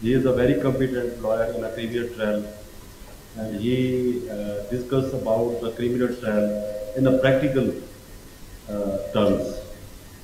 He is a very competent lawyer in a criminal trial and he discussed about the criminal trial in a practical terms।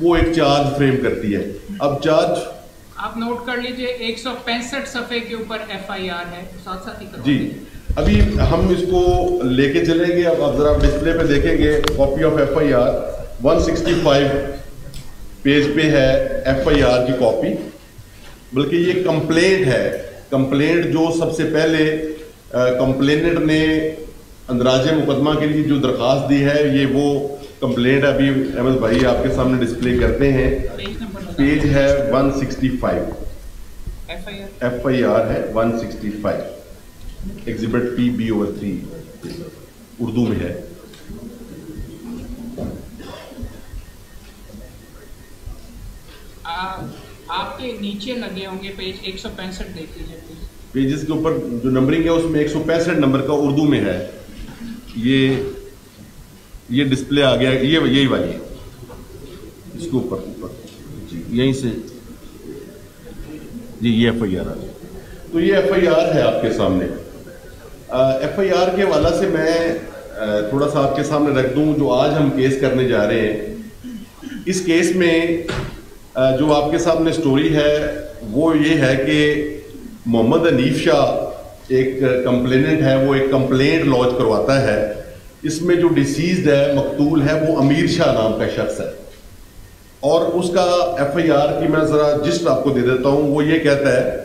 وہ ایک charge frame کرتی ہے. اب charge آپ note کر لیجئے 165 صفحے کے اوپر FIR ہے, ساتھ ساتھ ہی کروا جی. ابھی ہم اس کو لے کے چلیں گے. اب آپ ذرا ڈسپلے پہ دیکھیں گے کاپی آف FIR 165 پیج پہ ہے FIR کی کاپی, بلکہ یہ کمپلینٹ ہے. کمپلینٹ جو سب سے پہلے کمپلیننٹ نے اندراج مقدمہ کے لیے جو درخواست دی ہے, یہ وہ کمپلینٹ ابھی احمد بھائی آپ کے سامنے ڈسپلے کرتے ہیں. پیج ہے 165, FIR ہے 165, ایگزیبٹ PB/3 اردو میں ہے. آپ کے نیچے لگے ہوں گے پیج 165 دیکھ لیجیے. پیجز کے اوپر جو نمبرنگ ہے اس میں 165 نمبر کا اردو میں ہے. یہ ڈسپلے آ گیا, یہی والی ہے اس کے اوپر جی, یہیں سے جی یہ FIR آ گیا. تو یہ FIR ہے آپ کے سامنے. FIR کے حوالے سے میں تھوڑا سا آپ کے سامنے رکھ دوں جو آج ہم کیس کرنے جا رہے ہیں. اس کیس میں جو آپ کے سامنے سٹوری ہے وہ یہ ہے کہ محمد حنیف شاہ ایک کمپلیننٹ ہے, وہ ایک کمپلینٹ لانچ کرواتا ہے. اس میں جو ڈیسیزڈ ہے, مقتول ہے, وہ امیر شاہ نام کا شخص ہے. اور اس کا FIR کی میں ذرا جسٹ آپ کو دے دیتا ہوں. وہ یہ کہتا ہے,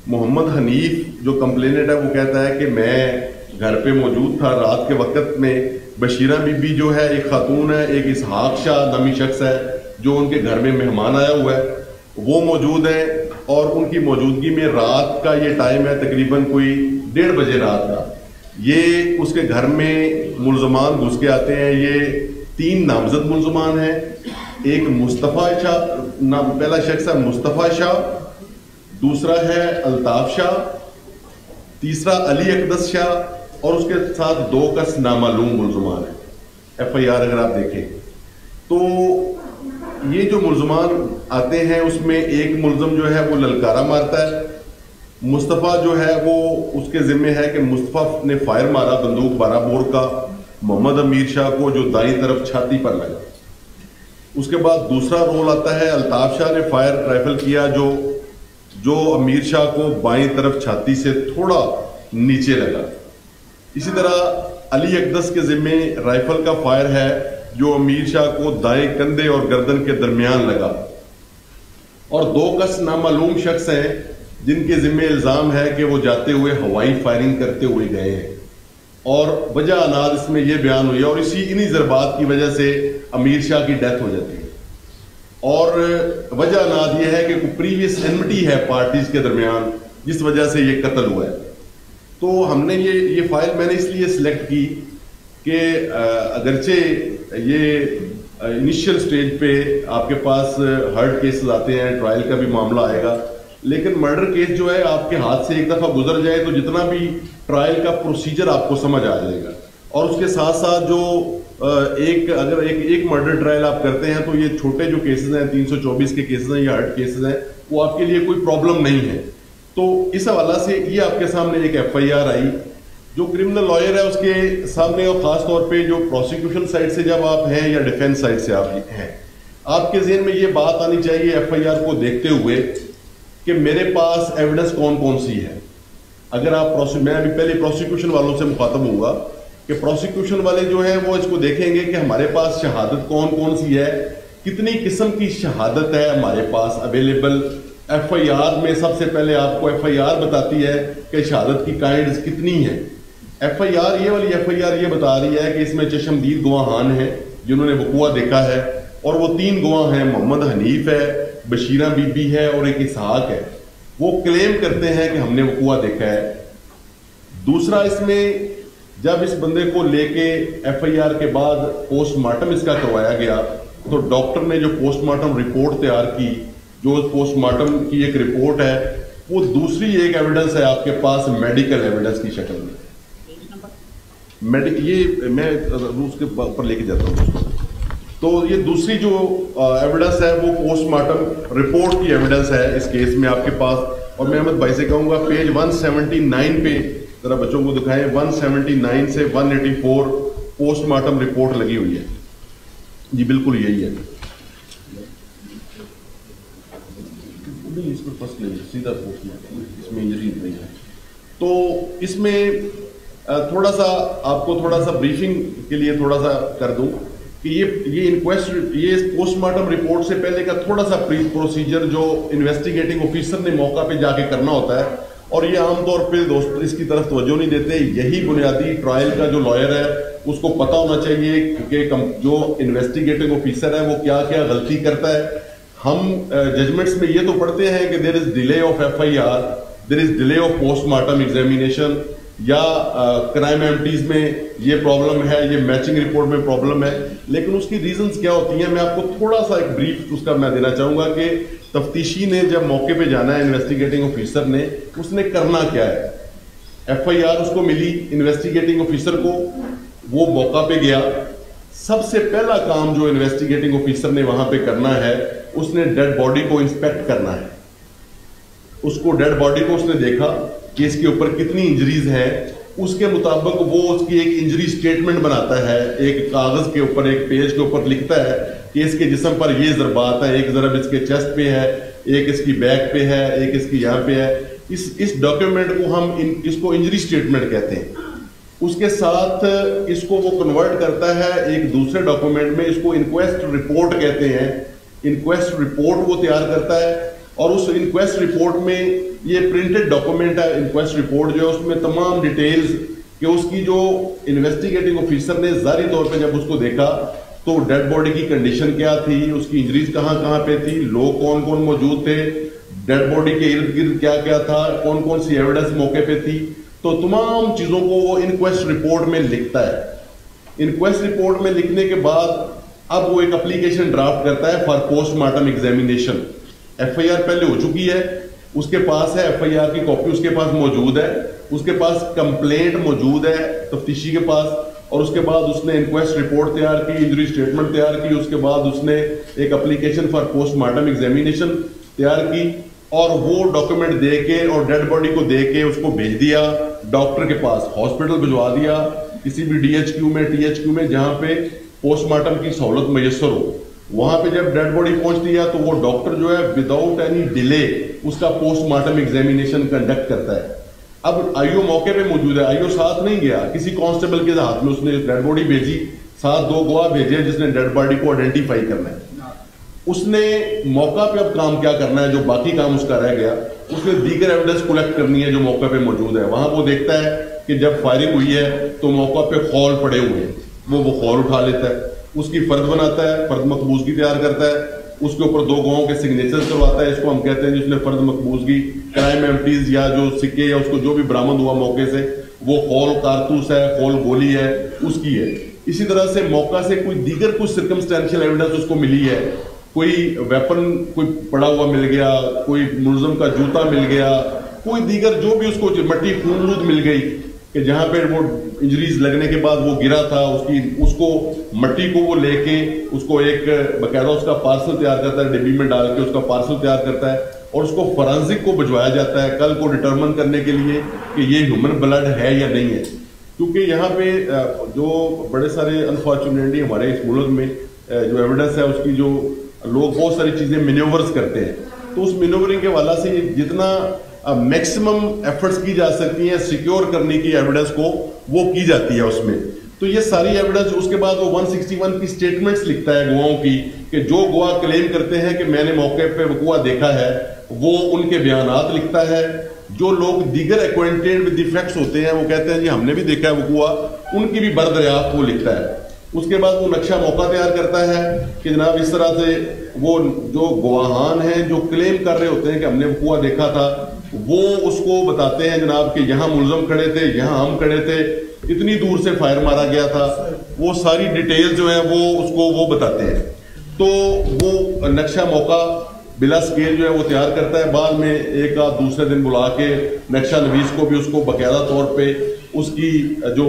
محمد حنیف جو کمپلیننٹ ہے وہ کہتا ہے کہ میں گھر پہ موجود تھا رات کے وقت میں. بشیرہ بی بی جو ہے ایک خاتون ہے, ایک اسحاق شاہ نامی شخص ہے جو ان کے گھر میں مہمان آیا ہوا ہے, وہ موجود ہیں. اور ان کی موجودگی میں رات کا یہ ٹائم ہے تقریباً کوئی 1:30 بجے رات کا. یہ اس کے گھر میں ملزمان گھس کے آتے ہیں. یہ 3 نامزد ملزمان ہیں. ایک مصطفیٰ شاہ پہلا شخص ہے مصطفیٰ شاہ, دوسرا ہے الطاف شاہ, تیسرا علی اقدس شاہ, اور اس کے ساتھ 2 کس نامعلوم ملزمان ہیں. FIR اگر آپ دیکھیں تو یہ جو ملزمان آتے ہیں اس میں ایک ملزم جو ہے وہ للکارہ مارتا ہے. مصطفیٰ جو ہے وہ اس کے ذمہ ہے کہ مصطفیٰ نے فائر مارا بندوق 12 بور کا محمد امیر شاہ کو, جو دائیں طرف چھاتی پر لگا. اس کے بعد دوسرا رول آتا ہے الطاف شاہ نے فائر رائفل کیا جو امیر شاہ کو بائیں طرف چھاتی سے تھوڑا نیچے لگا. اسی طرح علی اقدس کے ذمہ رائفل کا فائر ہے جو امیر شاہ کو دائیں کندھے اور گردن کے درمیان لگا. اور 2 کس نامعلوم شخص ہیں جن کے ذمہ الزام ہے کہ وہ جاتے ہوئے ہوائی فائرنگ کرتے ہوئے گئے ہیں. اور وجہ اناد اس میں یہ بیان ہوئی اور انہی ضربات کی وجہ سے امیر شاہ کی ڈیتھ ہو جاتی ہے. اور وجہ اناد یہ ہے کہ کوئی پریویس انمٹی ہے پارٹیز کے درمیان جس وجہ سے یہ قتل ہوا ہے. تو ہم نے یہ فائل میں نے اس لیے سلیکٹ کی کہ اگرچہ یہ انیشیل سٹیج پہ آپ کے پاس ہرٹ کیسز آتے ہیں, ٹرائل کا بھی معاملہ آئے گا, لیکن مرڈر کیس جو ہے آپ کے ہاتھ سے ایک دفعہ گزر جائے تو جتنا بھی ٹرائل کا پروسیجر آپ کو سمجھ آ جائے گا. اور اس کے ساتھ ساتھ جو اگر ایک مرڈر ٹرائل آپ کرتے ہیں تو یہ چھوٹے جو کیسز ہیں 324 کے کیسز ہیں یا ہرٹ کیسز ہیں وہ آپ کے لیے کوئی پرابلم نہیں ہے. تو اس حوالہ سے یہ آپ کے سامنے ایک FIR آئی. جو کرمنل لائر ہے اس کے سامنے, اور خاص طور پہ جو پروسیکیوشن سائڈ سے جب آپ ہیں یا ڈیفینس سائڈ سے آپ ہیں, آپ کے ذہن میں یہ بات آنی چاہیے FIR کو دیکھتے ہوئے کہ میرے پاس ایویڈنس کون سی ہے. اگر آپ میں ابھی پہلے پروسیکیوشن والوں سے مخاطب ہوں گا کہ پروسیکیوشن والے جو ہیں وہ اس کو دیکھیں گے کہ ہمارے پاس شہادت کون سی ہے, کتنی قسم کی شہادت ہے ہمارے پاس اویلیبل. FIR میں سب سے پہلے آپ کو FIR بتاتی ہے کہ شہادت کی کائنڈز کتنی ہیں. FIR یہ والی FIR یہ بتا رہی ہے کہ اس میں چشمدید گواہان ہیں جنہوں نے وقوع دیکھا ہے, اور وہ 3 گواہ ہیں, محمد حنیف ہے, بشیرہ بی بی ہے اور ایک اسحاق ہے. وہ کلیم کرتے ہیں کہ ہم نے وقوع دیکھا ہے. دوسرا اس میں جب اس بندے کو لے کے FIR کے بعد پوسٹ مارٹم اس کا کروایا گیا تو ڈاکٹر نے جو پوسٹ مارٹم رپورٹ تیار کی, جو پوسٹ مارٹم کی ایک رپورٹ ہے, وہ دوسری ایک ایویڈنس ہے آپ کے پاس میڈیکل ایویڈنس کی شکل میں. یہ میں اس کے اوپر لے کے جاتا ہوں. تو یہ دوسری جو ایویڈنس ہے وہ پوسٹ مارٹم رپورٹ کی ایویڈنس ہے اس کیس میں آپ کے پاس. اور میں احمد بھائی سے کہوں گا پیج 179 پہ ذرا بچوں کو دکھائیں. 179 سے 184 پوسٹ مارٹم رپورٹ لگی ہوئی ہے. جی بالکل یہی ہے. نہیں اس میں فرسٹ نہیں سیدھا پوسٹ مارٹم، اس میں انجری نہیں ہے. تو اس میں تھوڑا سا آپ کو تھوڑا سا بریفنگ کے لیے تھوڑا سا کر دوں کہ یہ انکویسٹ یہ پوسٹ مارٹم رپورٹ سے پہلے کا تھوڑا سا پروسیجر جو انویسٹیگیٹنگ آفیسر نے موقع پہ جا کے کرنا ہوتا ہے، اور یہ عام طور پہ دوست اس کی طرف توجہ نہیں دیتے. یہی بنیادی ٹرائل کا جو لائر ہے اس کو پتہ ہونا چاہیے کہ جو انویسٹیگیٹنگ آفیسر ہے وہ کیا کیا غلطی کرتا ہے. ہم ججمنٹس میں یہ تو پڑھتے ہیں کہ there is delay of FIR، there is delay of post mortem examination, یا کرائم ایمٹیز میں یہ پرابلم ہے، یہ میچنگ رپورٹ میں پرابلم ہے. لیکن اس کی ریزنز کیا ہوتی ہیں میں آپ کو تھوڑا سا ایک بریف اس کا میں دینا چاہوں گا کہ تفتیشی نے جب موقع پہ جانا ہے انویسٹیگیٹنگ آفیسر نے اس نے کرنا کیا ہے. FIR اس کو ملی انویسٹیگیٹنگ آفیسر کو، وہ موقع پہ گیا. سب سے پہلا کام جو انویسٹیگیٹنگ آفیسر نے وہاں پہ کرنا ہے اس نے ڈیڈ باڈی کو انسپیکٹ کرنا ہے. اس کو ڈیڈ باڈی کو اس نے دیکھا کہ اس کے اوپر کتنی انجریز ہیں، اس کے مطابق وہ اس کی ایک انجری سٹیٹمنٹ بناتا ہے، ایک کاغذ کے اوپر ایک پیج کے اوپر لکھتا ہے کہ اس کے جسم پر یہ ضربات ہیں، ایک ضرب اس کے چیسٹ پہ ہے، ایک اس کی بیک پہ ہے، ایک اس کی یہاں پہ ہے. اس ڈاکیومنٹ کو ہم اس کو انجری سٹیٹمنٹ کہتے ہیں. اس کے ساتھ اس کو وہ کنورٹ کرتا ہے ایک دوسرے ڈاکیومنٹ میں، اس کو انکویسٹ رپورٹ کہتے ہیں. انکویسٹ رپورٹ وہ تیار کرتا ہے، اور اس انکویسٹ رپورٹ میں یہ پرنٹڈ ڈاکومنٹ ہے. انکویسٹ رپورٹ جو ہے اس میں تمام ڈیٹیلز کہ اس کی جو انویسٹیگیٹنگ آفیسر نے ظاہری طور پہ جب اس کو دیکھا تو ڈیڈ باڈی کی کنڈیشن کیا تھی، اس کی انجریز کہاں کہاں پہ تھی، لوگ کون کون موجود تھے، ڈیڈ باڈی کے ارد گرد کیا کیا تھا، کون کون سی ایویڈنس موقع پہ تھی، تو تمام چیزوں کو وہ انکویسٹ رپورٹ میں لکھتا ہے. انکویسٹ رپورٹ میں لکھنے کے بعد اب وہ ایک اپلیکیشن ڈرافٹ کرتا ہے for post mortem examination. FIR پہلے ہو چکی ہے، اس کے پاس ہے FIR کی کاپی اس کے پاس موجود ہے، اس کے پاس کمپلینٹ موجود ہے تفتیشی کے پاس، اور اس کے بعد اس نے انکویسٹ رپورٹ تیار کی، انجری سٹیٹمنٹ تیار کی، اس کے بعد اس نے ایک application for post mortem examination تیار کی، اور وہ ڈاکیومنٹ دے کے اور ڈیڈ باڈی کو دے کے اس کو بھیج دیا ڈاکٹر کے پاس، ہاسپٹل بھجوا دیا، کسی بھی DHQ میں THQ میں جہاں پہ پوسٹ مارٹم کی سہولت میسر ہو. وہاں پہ جب ڈیڈ باڈی پہنچتی ہے تو وہ ڈاکٹر جو ہے وداؤٹ اینی ڈیلے اس کا پوسٹ مارٹم ایگزامینیشن کنڈکٹ کرتا ہے. اب IO موقع پہ موجود ہے، IO ساتھ نہیں گیا، کسی کانسٹیبل کے ہاتھ میں اس نے ڈیڈ باڈی بھیجی، ساتھ 2 گواہ بھیجے جس نے ڈیڈ باڈی کو آئیڈینٹیفائی کرنا ہے. اس نے موقع پہ اب کام کیا کرنا ہے، جو باقی کام اس کا رہ گیا، اس نے دیگر ایویڈنس کلیکٹ کرنی ہے جو موقع پہ موجود ہے. وہاں وہ دیکھتا ہے کہ جب فائرنگ ہوئی ہے تو موقع پہ خول پڑے ہوئے ہیں، وہ خول اٹھا لیتا ہے، اس کی فرد بناتا ہے، فرد مقبوضگی تیار کرتا ہے، اس کے اوپر 2 گواہوں کے سگنیچر کرواتا ہے. اس کو ہم کہتے ہیں جس نے فرد مقبوضگی، کرائم ایمٹیز یا جو سکے یا اس کو جو بھی برآمد ہوا موقع سے، وہ خول کارتوس ہے، خول گولی ہے، اس کی ہے. اسی طرح سے موقع سے کوئی دیگر کچھ سرکمسٹینشیل ایویڈنس اس کو ملی ہے، کوئی ویپن کوئی پڑا ہوا مل گیا، کوئی ملزم کا جوتا مل گیا، کوئی دیگر جو بھی اس کو مٹی خونریز مل گئی کہ جہاں پہ وہ انجریز لگنے کے بعد وہ گرا تھا، اس کو مٹی کو وہ لے کے اس کو ایک باقاعدہ اس کا پارسل تیار کرتا ہے، ڈبی میں ڈال کے اس کا پارسل تیار کرتا ہے، اور اس کو فورینسک کو بھجوایا جاتا ہے کل کو ڈٹرمن کرنے کے لیے کہ یہ ہیومن بلڈ ہے یا نہیں ہے. کیونکہ یہاں پہ جو بڑے سارے انفارچونیٹلی ہمارے اس ملک میں جو ایویڈنس ہے اس کی جو لوگ بہت ساری چیزیں مینیورز کرتے ہیں، تو اس مینیورنگ کے حوالے سے جتنا میکسیمم ایفرٹس کی جا سکتی ہیں سیکیور کرنے کی ایویڈنس کو وہ کی جاتی ہے اس میں. تو یہ ساری ایویڈنس اس کے بعد وہ 161 کی سٹیٹمنٹس لکھتا ہے گواہوں کی کہ جو گواہ کلیم کرتے ہیں کہ میں نے موقع پہ وقوع دیکھا ہے وہ ان کے بیانات لکھتا ہے. جو لوگ دیگر ایکوینٹڈ ود دی فیکٹس ہوتے ہیں وہ کہتے ہیں جی ہم نے بھی دیکھا ہے وقوع، ان کی بھی بردریافت وہ لکھتا ہے. اس کے بعد وہ نقشہ موقع تیار کرتا ہے کہ جناب اس طرح سے وہ جو گواہان ہیں جو کلیم کر رہے ہوتے ہیں کہ ہم نے وقوع دیکھا تھا وہ اس کو بتاتے ہیں جناب کہ یہاں ملزم کھڑے تھے، یہاں ہم کھڑے تھے، اتنی دور سے فائر مارا گیا تھا، وہ ساری ڈیٹیل جو ہے وہ اس کو وہ بتاتے ہیں. تو وہ نقشہ موقع بلا سکیل جو ہے وہ تیار کرتا ہے. بعد میں ایک آدھ دوسرے دن بلا کے نقشہ نویس کو بھی اس کو باقاعدہ طور پہ اس کی جو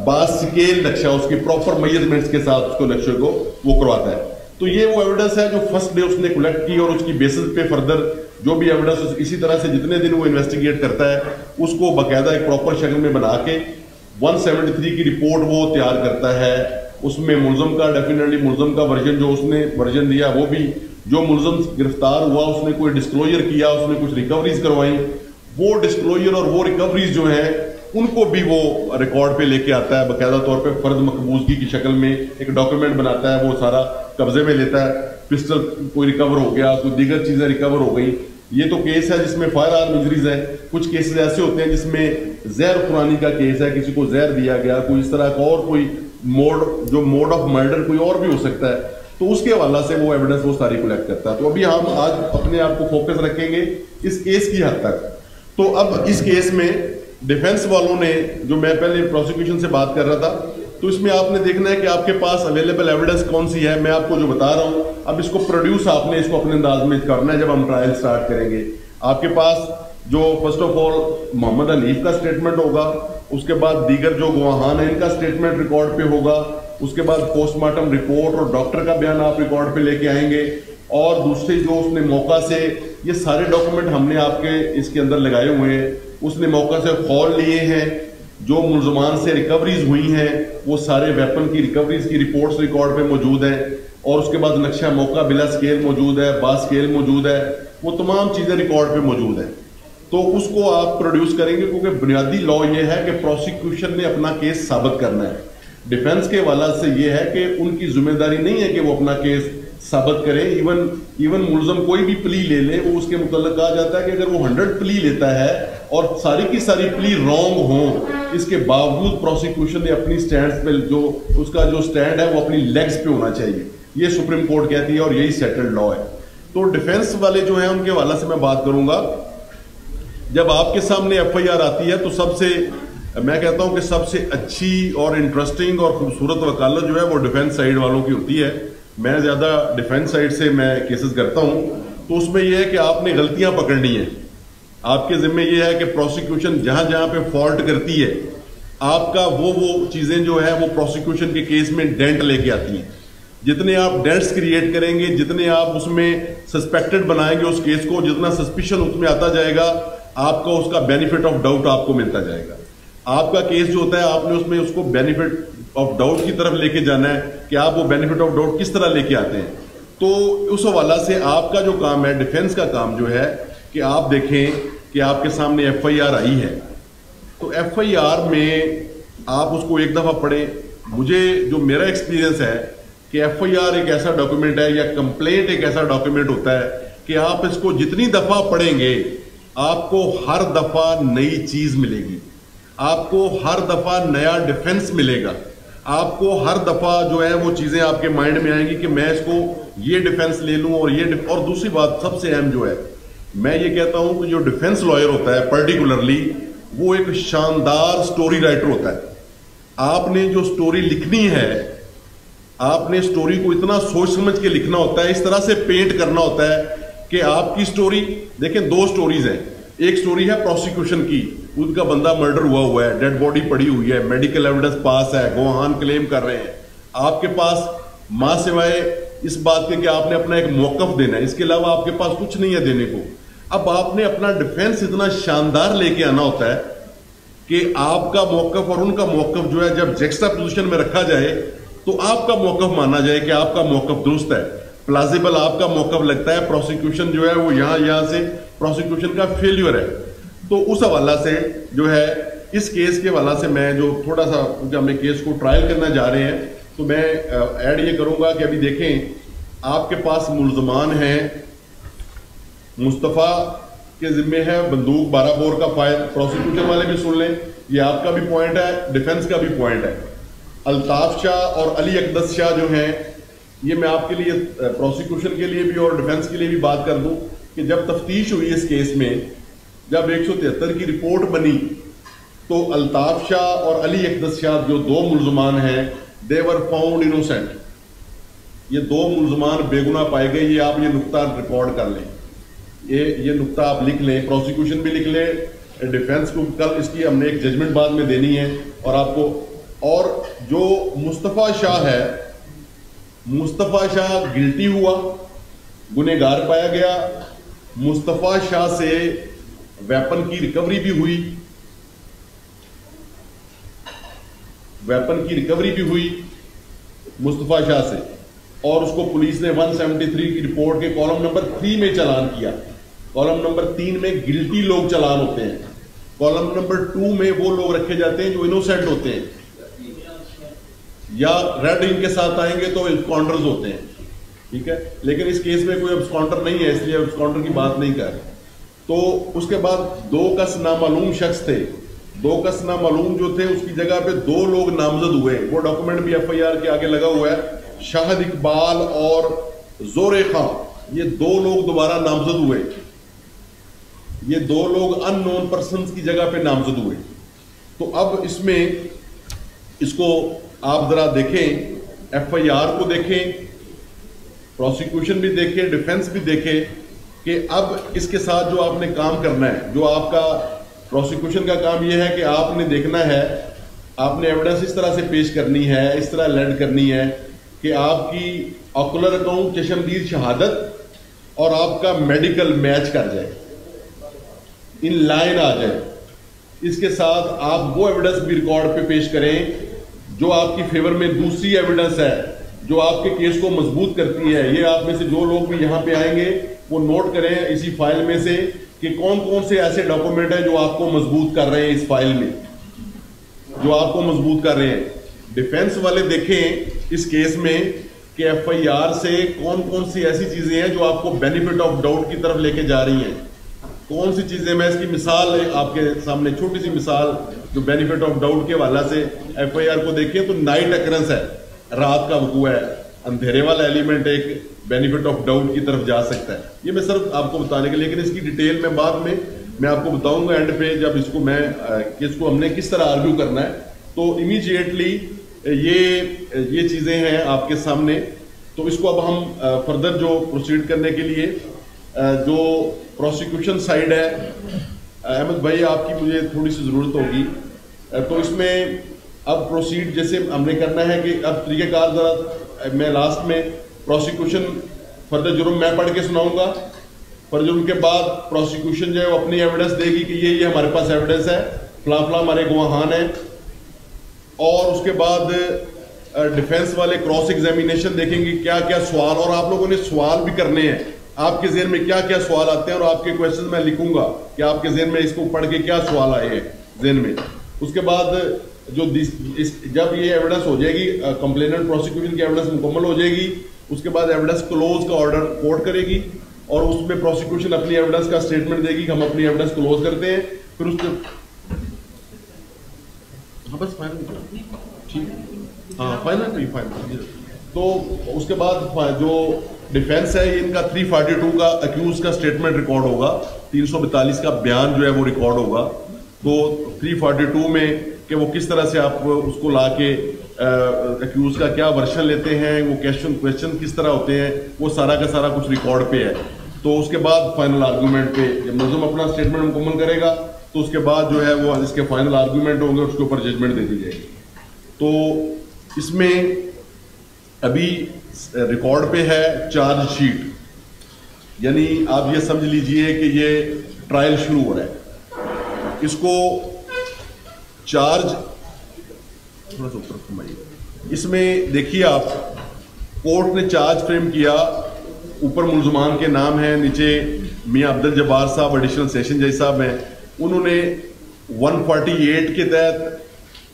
باز سکیل نقشہ اس کی پراپر میجرمنٹس کے ساتھ اس کو نقشے کو وہ کرواتا ہے. تو یہ وہ ایویڈنس ہے جو فرسٹ ڈے اس نے کلیکٹ کی، اور اس کی بیسس پہ فردر جو بھی ایویڈنس اسی طرح سے جتنے دن وہ انویسٹیگیٹ کرتا ہے اس کو باقاعدہ ایک پراپر شکل میں بنا کے 173 کی رپورٹ وہ تیار کرتا ہے. اس میں ملزم کا ڈیفینیٹلی ملزم کا ورژن جو اس نے ورژن دیا وہ بھی جو ملزم گرفتار ہوا اس نے کوئی ڈسکلوجر کیا, اس نے کچھ ریکوریز کروائی, وہ ڈسکلوجر اور وہ ریکوریز جو ہیں ان کو بھی وہ ریکارڈ پہ لے کے آتا ہے, باقاعدہ طور پہ فرد مقبوضگی کی شکل میں ایک ڈاکیومنٹ بناتا ہے, وہ سارا قبضے میں لیتا ہے. پسٹل کوئی ریکور ہو گیا, کوئی دیگر چیزیں ریکور ہو گئی. یہ تو کیس ہے جس میں فائر آرم انجریز ہے. کچھ کیسز ایسے ہوتے ہیں جس میں زہر خورانی کا کیس ہے, کسی کو زہر دیا گیا, کوئی اس طرح کا اور کوئی موڈ آف مرڈر کوئی اور بھی ہو سکتا ہے, تو اس کے حوالہ سے وہ ایویڈنس وہ ساری کلیکٹ کرتا ہے. تو ابھی ہم آج اپنے آپ کو فوکس رکھیں گے اس کیس کی حد تک. تو اب اس کیس میں ڈیفینس والوں نے, جو میں پہلے پروسیکیوشن سے بات کر رہا تھا, تو اس میں آپ نے دیکھنا ہے کہ آپ کے پاس اویلیبل ایویڈنس کون سی ہے. میں آپ کو جو بتا رہا ہوں اب اس کو پروڈیوس آپ نے اس کو اپنے انداز میں کرنا ہے. جب ہم ٹرائل سٹارٹ کریں گے آپ کے پاس جو فرسٹ آف آل محمد حنیف کا سٹیٹمنٹ ہوگا, اس کے بعد دیگر جو گواہان ہیں ان کا سٹیٹمنٹ ریکارڈ پہ ہوگا, اس کے بعد پوسٹ مارٹم رپورٹ اور ڈاکٹر کا بیان آپ ریکارڈ پہ لے کے آئیں گے, اور دوسرے جو اس نے موقع سے یہ سارے ڈاکومنٹ ہم نے آپ کے اس کے اندر لگائے ہوئے ہیں. اس نے موقع سے خول لیے ہیں, جو ملزمان سے ریکوریز ہوئی ہیں وہ سارے ویپن کی ریکوریز کی رپورٹس ریکارڈ پہ موجود ہیں, اور اس کے بعد نقشہ موقع بلا سکیل موجود ہے, با سکیل موجود ہے, وہ تمام چیزیں ریکارڈ پہ موجود ہیں. تو اس کو آپ پروڈیوس کریں گے, کیونکہ بنیادی لا یہ ہے کہ پروسیکیوشن نے اپنا کیس ثابت کرنا ہے. ڈیفینس کے حوالہ سے یہ ہے کہ ان کی ذمہ داری نہیں ہے کہ وہ اپنا کیس ثابت کریں. ایون ملزم کوئی بھی پلی لے لے, وہ اس کے متعلق کہا جاتا ہے کہ اگر وہ 100 پلی لیتا ہے اور ساری کی ساری پلی رانگ ہوں, اس کے باوجود پروسیکیوشن نے اپنی سٹینڈز پہ جو اس کا جو سٹینڈ ہے وہ اپنی لیگز پہ ہونا چاہیے. یہ سپریم کورٹ کہتی ہے اور یہی سیٹلڈ لا ہے. تو ڈیفینس والے جو ہیں ان کے حوالہ سے میں بات کروں گا. جب آپ کے سامنے ایف آئی آر آتی ہے تو سب سے میں کہتا ہوں کہ سب سے اچھی اور انٹرسٹنگ اور خوبصورت وکالت جو ہے وہ ڈیفینس سائڈ والوں کی ہوتی ہے. میں زیادہ ڈیفینس سائڈ سے میں کیسز کرتا ہوں, تو اس میں یہ ہے کہ آپ نے غلطیاں پکڑنی ہیں. آپ کے ذمہ یہ ہے کہ پروسیکیوشن جہاں جہاں پہ فالٹ کرتی ہے آپ کا وہ چیزیں جو ہے وہ پروسیکیوشن کے کیس میں ڈینٹ لے کے آتی ہیں. جتنے آپ ڈینٹس کریٹ کریں گے, جتنے آپ اس میں سسپیکٹڈ بنائیں گے اس کیس کو, جتنا سسپیشن اس میں آتا جائے گا آپ کا اس کا بینیفٹ آف ڈاؤٹ آپ کو ملتا جائے گا. آپ کا کیس جو ہوتا ہے آپ نے اس میں اس کو بینیفٹ آف ڈاؤٹ کی طرف لے کے جانا ہے کہ آپ وہ بینیفٹ آف ڈاؤٹ کس طرح لے کے آتے ہیں. تو اس حوالہ سے آپ کا جو کام ہے, ڈیفینس کا کام جو ہے کہ آپ دیکھیں کہ آپ کے سامنے ایف آئی آر آئی ہے, تو ایف آئی آر میں آپ اس کو ایک دفعہ پڑھیں. مجھے جو میرا ایکسپیرینس ہے کہ ایف آئی آر ایک ایسا ڈاکیومنٹ ہے یا کمپلینٹ ایک ایسا ڈاکیومنٹ ہوتا ہے کہ آپ اس کو جتنی دفعہ پڑھیں گے آپ کو ہر دفعہ نئی چیز ملے گی, آپ کو ہر دفعہ نیا ڈیفنس ملے گا, آپ کو ہر دفعہ جو ہے وہ چیزیں آپ کے مائنڈ میں آئیں گی کہ میں اس کو یہ ڈیفنس لے لوں. اور دوسری بات سب سے اہم جو ہے, میں یہ کہتا ہوں کہ جو ڈیفنس لائر ہوتا ہے پرٹیکولرلی وہ ایک شاندار سٹوری رائٹر ہوتا ہے. آپ نے جو سٹوری لکھنی ہے, آپ نے سٹوری کو اتنا سوچ سمجھ کے لکھنا ہوتا ہے, اس طرح سے پینٹ کرنا ہوتا ہے کہ آپ کی سٹوری دیکھیں. 2 سٹوریز ہیں, ایک سٹوری ہے پروسیکیوشن کی, ان کا بندہ مرڈر ہوا ہے, ڈیڈ باڈی پڑی ہوئی ہے, میڈیکل ایویڈنس پاس ہے, گواہان کلیم کر رہے ہیں, آپ کے پاس ماں سوائے اس بات کے کہ آپ نے اپنا ایک موقف دینا ہے, اس کے علاوہ آپ کے پاس کچھ نہیں ہے دینے کو. اب آپ نے اپنا ڈیفینس اتنا شاندار لے کے آنا ہوتا ہے کہ آپ کا موقف اور ان کا موقف جو ہے جب جیکسٹا پوزیشن میں رکھا جائے تو آپ کا موقف مانا جائے کہ آپ کا موقف درست ہے, پلازیبل آپ کا موقف لگتا ہے. پروسیکیوشن جو ہے وہ یہاں سے پروسیکیوشن کا فیلیور ہے. تو اس حوالہ سے جو ہے اس کیس کے حوالہ سے میں جو تھوڑا سا ہم نے کیس کو ٹرائل کرنا جا رہے ہیں تو میں ایڈ یہ کروں گا کہ ابھی دیکھیں آپ کے پاس ملزمان ہیں. مصطفیٰ کے ذمے ہے بندوق 12 بور کا فائر, پروسیکیوشن والے بھی سن لیں, یہ آپ کا بھی پوائنٹ ہے, ڈیفنس کا بھی پوائنٹ ہے. الطاف شاہ اور علی اقدس شاہ جو ہیں, یہ میں آپ کے لیے پروسیکیوشن کے لیے بھی اور ڈیفنس کے لیے بھی بات کر دوں کہ جب تفتیش ہوئی اس کیس میں, جب 173 کی رپورٹ بنی تو الطاف شاہ اور علی اقدس شاہ جو 2 ملزمان ہیں they were found innocent. یہ 2 ملزمان بے گناہ پائے گئے. یہ آپ یہ نقطہ ریکارڈ کر لیں, یہ نقطہ آپ لکھ لیں, پروسیکیوشن بھی لکھ لیں, ڈیفینس کو کل اس کی ہم نے ایک ججمنٹ بعد میں دینی ہے اور آپ کو. اور جو مصطفیٰ شاہ ہے, مصطفیٰ شاہ گلٹی ہوا, گنہگار پایا گیا. مصطفیٰ شاہ سے ویپن کی ریکوری بھی ہوئی, ویپن کی ریکوری بھی ہوئی مصطفیٰ شاہ سے, اور اس کو پولیس نے 173 کی رپورٹ کے کالم نمبر 3 میں چلان کیا. کالم نمبر 3 میں گلٹی لوگ چلان ہوتے ہیں. کالم نمبر 2 میں وہ لوگ رکھے جاتے ہیں جو انوسینٹ ہوتے ہیں, یا ریڈ ان کے ساتھ آئیں گے تو ابسکانڈرز ہوتے ہیں. ٹھیک ہے, لیکن اس کیس میں کوئی ابسکانڈر نہیں ہے, اس لیے ابسکانڈر کی بات نہیں کر. تو اس کے بعد 2 کس نامعلوم شخص تھے. 2 کس نامعلوم جو تھے اس کی جگہ پہ 2 لوگ نامزد ہوئے. وہ ڈاکومنٹ بھی ایف آئی آر کے آگے لگا ہوا ہے. شاہد اقبال اور زور خان, یہ 2 لوگ دوبارہ نامزد ہوئے. یہ 2 لوگ ان نون پرسنز کی جگہ پہ نامزد ہوئے. تو اب اس میں اس کو آپ ذرا دیکھیں, ایف آئی آر کو دیکھیں, پروسیکیوشن بھی دیکھیں, ڈیفینس بھی دیکھیں کہ اب اس کے ساتھ جو آپ نے کام کرنا ہے, جو آپ کا پروسیکیوشن کا کام یہ ہے کہ آپ نے دیکھنا ہے, آپ نے ایویڈنس اس طرح سے پیش کرنی ہے, اس طرح لیڈ کرنی ہے کہ آپ کی آکولر اکاؤنٹ چشمدید شہادت اور آپ کا میڈیکل میچ کر جائے, ان لائن آ جائے. اس کے ساتھ آپ وہ ایویڈنس بھی ریکارڈ پہ پیش کریں جو آپ کی فیور میں دوسری ایویڈنس ہے جو آپ کے کیس کو مضبوط کرتی ہے. یہ آپ میں سے جو لوگ بھی یہاں پہ آئیں گے وہ نوٹ کریں اسی فائل میں سے کہ کون کون سے ایسے ڈاکومنٹ ہیں جو آپ کو مضبوط کر رہے ہیں, اس فائل میں جو آپ کو مضبوط کر رہے ہیں. ڈیفینس والے دیکھیں اس کیس میں کہ ایف آئی آر سے کون کون سی ایسی چیزیں ہیں جو آپ کو بینیفٹ آف ڈاؤٹ کی طرف لے کے جا رہی ہیں. کون سی چیزیں, میں اس کی مثال آپ کے سامنے چھوٹی سی مثال جو بینیفٹ آف ڈاؤٹ کے حوالے سے ایف آئی آر کو دیکھیں تو نائٹ اکرنس ہے, رات کا وقوع ہے, اندھیرے والا ایلیمنٹ ایک بینیفٹ آف ڈاؤٹ کی طرف جا سکتا ہے. یہ میں صرف آپ کو بتانے کے, لیکن اس کی ڈیٹیل میں بعد میں آپ کو بتاؤں گا اینڈ پہ جب اس کو میں کس کو ہم نے کس طرح آرگیو کرنا ہے. تو امیجیٹلی یہ چیزیں ہیں آپ کے سامنے. تو اس کو اب ہم فردر جو پروسیڈ کرنے کے لیے جو پروسیکیوشن سائڈ ہے, احمد بھائی آپ کی مجھے تھوڑی سی ضرورت ہوگی. تو اس میں اب پروسیڈ جیسے ہم نے کرنا ہے کہ اب طریقہ کار ذرا میں لاسٹ میں پروسیکیوشن فردر جرم میں پڑھ کے سناؤں گا. فردر جرم کے بعد پروسیکیوشن جو ہے وہ اپنی ایویڈنس دے گی کہ یہ ہمارے پاس ایویڈنس ہے, فلاں فلاں ہمارے گواہان ہیں. اور اس کے بعد ڈیفینس والے کراس ایگزامینیشن دیکھیں گے کیا کیا سوال, اور آپ لوگوں نے سوال بھی کرنے ہیں. آپ کے ذہن میں کیا کیا سوال آتے ہیں اور آپ کے کویشچن میں لکھوں گا کہ آپ کے ذہن میں اس کو پڑھ کے کیا سوال آئے ہیں ذہن میں. اس کے بعد جب یہ ایویڈنس ہو جائے گی, کمپلیننٹ پروسیکیوشن کی ایویڈنس مکمل ہو جائے گی, اس کے بعد ایویڈنس کلوز کا آرڈر کورٹ کرے گی اور اس میں پروسیکیوشن اپنی ایویڈنس کا اسٹیٹمنٹ دے گی کہ ہم اپنی ایویڈنس کلوز کرتے ہیں. پھر اس کے بس فائنل. تو اس کے بعد جو ڈیفینس ہے ان کا 342 کا اکیوز کا اسٹیٹمنٹ ریکارڈ ہوگا, 342 کا بیان جو ہے وہ ریکارڈ ہوگا. تو 342 میں کہ وہ کس طرح سے آپ اس کو لا کے اکیوز کا کیا ورشن لیتے ہیں, وہ کویشچن کس طرح ہوتے ہیں, وہ سارا کا سارا کچھ ریکارڈ پہ ہے. تو اس کے بعد فائنل آرگومنٹ پہ جب ملزم اپنا اسٹیٹمنٹ مکمل کرے گا تو اس کے بعد جو ہے وہ اس کے فائنل آرگومنٹ ہوں گے, اس کے اوپر ججمنٹ دے دی جائے گی. تو اس میں ابھی ریکارڈ پہ ہے چارج شیٹ, یعنی آپ یہ سمجھ لیجئے کہ یہ ٹرائل شروع ہو رہا ہے. اس کو چارج تھوڑا سا اوپر گھمائیے. اس میں دیکھیے آپ کورٹ نے چارج فریم کیا, اوپر ملزمان کے نام ہیں, نیچے میاں عبد الجبار صاحب ایڈیشنل سیشن جج صاحب ہیں. انہوں نے 148 کے تحت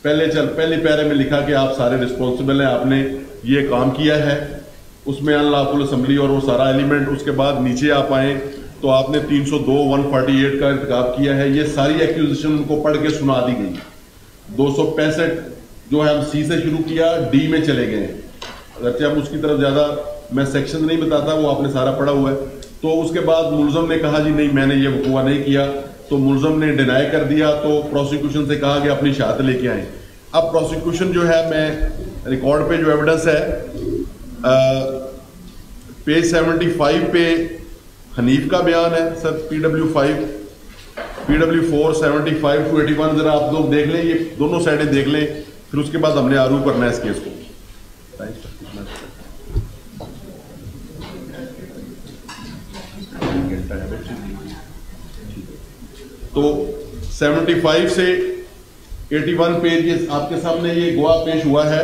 پہلے پیرے میں لکھا کہ آپ سارے رسپانسبل ہیں, آپ نے یہ کام کیا ہے, اس میں ان لافل اسمبلی اور وہ سارا ایلیمنٹ. اس کے بعد نیچے آپ آئیں تو آپ نے 302 148 کا ارتکاب کیا ہے. یہ ساری ایکیوزیشن ان کو پڑھ کے سنا دی گئی. 265 جو ہے ہم سی سے شروع کیا, ڈی میں چلے گئے ہیں, اگرچہ ہم اس کی طرف زیادہ میں سیکشن نہیں بتاتا, وہ آپ نے سارا پڑھا ہوا ہے. تو اس کے بعد ملزم نے کہا جی نہیں میں نے یہ وقوع نہیں کیا, تو ملزم نے ڈینائی کر دیا. تو پروسیکیوشن سے کہا کہ اپنی شہادت لے کے آئیں. اب پروسیکیوشن جو ہے میں ریکارڈ پہ جو ایویڈنس ہے پیج 75 پہ حنیف کا بیان ہے سر, PW5 PW4 75 to 81 ذرا آپ لوگ دیکھ لیں, یہ دونوں سائڈیں دیکھ لیں. پھر اس کے بعد ہم نے آرو کرنا ہے اس کیس کو. تو 75 سے 81 پیج آپ کے سامنے یہ گواہ پیش ہوا ہے.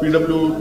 PW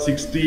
60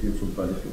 342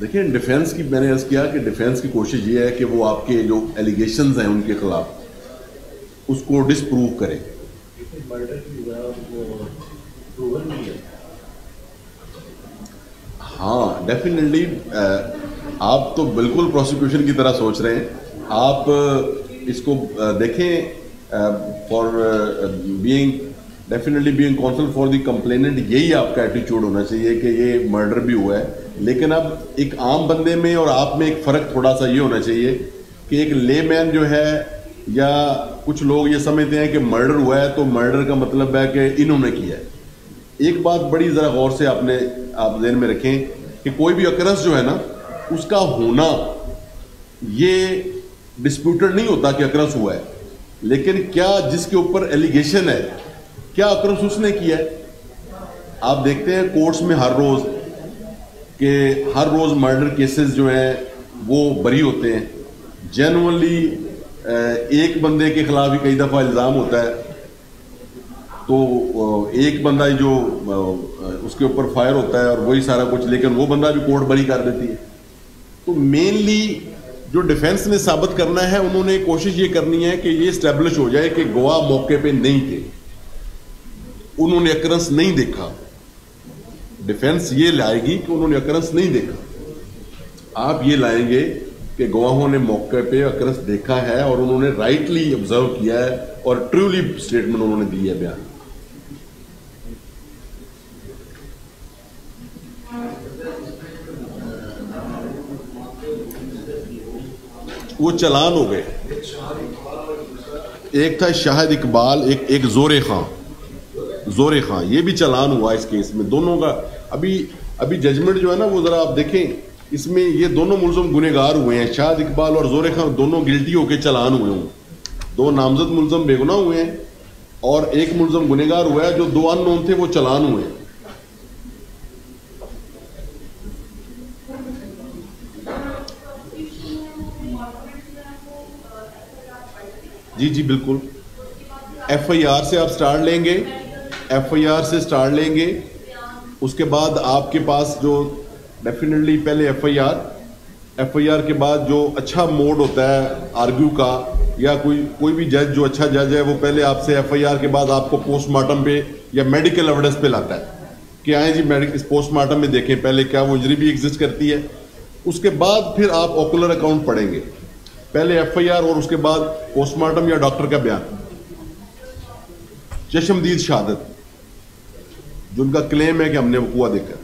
دیکھیں ڈیفینس کی میں نے عرض کیا کہ ڈیفینس کی کوشش یہ ہے کہ وہ آپ کے جو ایلیگیشنز ہیں ان کے خلاف اس کو ڈسپروو کرے. ہاں ڈیفینیٹلی آپ تو بالکل پروسیکیوشن کی طرح سوچ رہے ہیں. آپ اس کو دیکھیں for being definitely being council for the complainant یہی آپ کا ایٹیچیوڈ ہونا چاہیے کہ یہ مرڈر بھی ہوا ہے. لیکن اب ایک عام بندے میں اور آپ میں ایک فرق تھوڑا سا یہ ہونا چاہیے کہ ایک لے مین جو ہے یا کچھ لوگ یہ سمجھتے ہیں کہ مرڈر ہوا ہے تو مرڈر کا مطلب ہے کہ انہوں نے کیا ہے. ایک بات بڑی ذرا غور سے آپ ذہن میں رکھیں کہ کوئی بھی اکرنس جو ہے نا اس کا ہونا یہ ڈسپیوٹڈ نہیں ہوتا کہ اکرنس ہوا ہے, لیکن کیا جس کے اوپر ایلیگیشن ہے کیا اکرنس اس نے کیا ہے. آپ دیکھتے ہیں کورٹس میں ہر روز کہ ہر روز مرڈر کیسز جو ہیں وہ بری ہوتے ہیں. جینوئنلی ایک بندے کے خلاف ہی کئی دفعہ الزام ہوتا ہے تو ایک بندہ جو اس کے اوپر فائر ہوتا ہے اور وہی سارا کچھ, لیکن وہ بندہ بھی کورٹ بری کر دیتی ہے. تو مینلی جو ڈیفینس نے ثابت کرنا ہے انہوں نے کوشش یہ کرنی ہے کہ یہ اسٹیبلش ہو جائے کہ گواہ موقع پہ نہیں تھے, انہوں نے اکرنس نہیں دیکھا. ڈیفینس یہ لائے گی کہ انہوں نے اکرنس نہیں دیکھا. آپ یہ لائیں گے کہ گواہوں نے موقع پہ اکرنس دیکھا ہے اور انہوں نے رائٹلی آبزرو کیا ہے اور ٹرولی اسٹیٹمنٹ انہوں نے دی ہے, بیان. وہ چلان ہو گئے. ایک تھا شاہد اقبال, ایک زور خان, یہ بھی چلان ہوا اس کیس میں. دونوں کا ابھی ججمنٹ جو ہے نا وہ ذرا آپ دیکھیں, اس میں یہ دونوں ملزم گنہگار ہوئے ہیں. شاہد اقبال اور زور خان دونوں گلٹی ہو کے چلان ہوئے ہوں. 2 نامزد ملزم بے گناہ ہوئے ہیں اور ایک ملزم گنہگار ہوا ہے. جو 2 ان نون تھے وہ چلان ہوئے ہیں. جی بالکل. ایف آئی آر سے آپ سٹارٹ لیں گے, ایف آئی آر سے سٹارٹ لیں گے. اس کے بعد آپ کے پاس جو ڈیفینیٹلی پہلے ایف آئی آر کے بعد جو اچھا موڈ ہوتا ہے آرگیو کا, یا کوئی بھی جج جو اچھا جج ہے وہ پہلے آپ سے ایف آئی آر کے بعد آپ کو پوسٹ مارٹم پہ یا میڈیکل ایویڈنس پہ لاتا ہے کہ آئیں جی اس پوسٹ مارٹم میں دیکھیں پہلے کیا وہ انجری بھی ایگزسٹ کرتی ہے. اس کے بعد پھر آپ اوکولر اکاؤنٹ پڑھیں گے, پہلے ایف آئی آر اور اس کے بعد پوسٹ مارٹم یا ڈاکٹر کا بیان. چشمدید شہادت جو ان کا کلیم ہے کہ ہم نے وقوع دیکھا.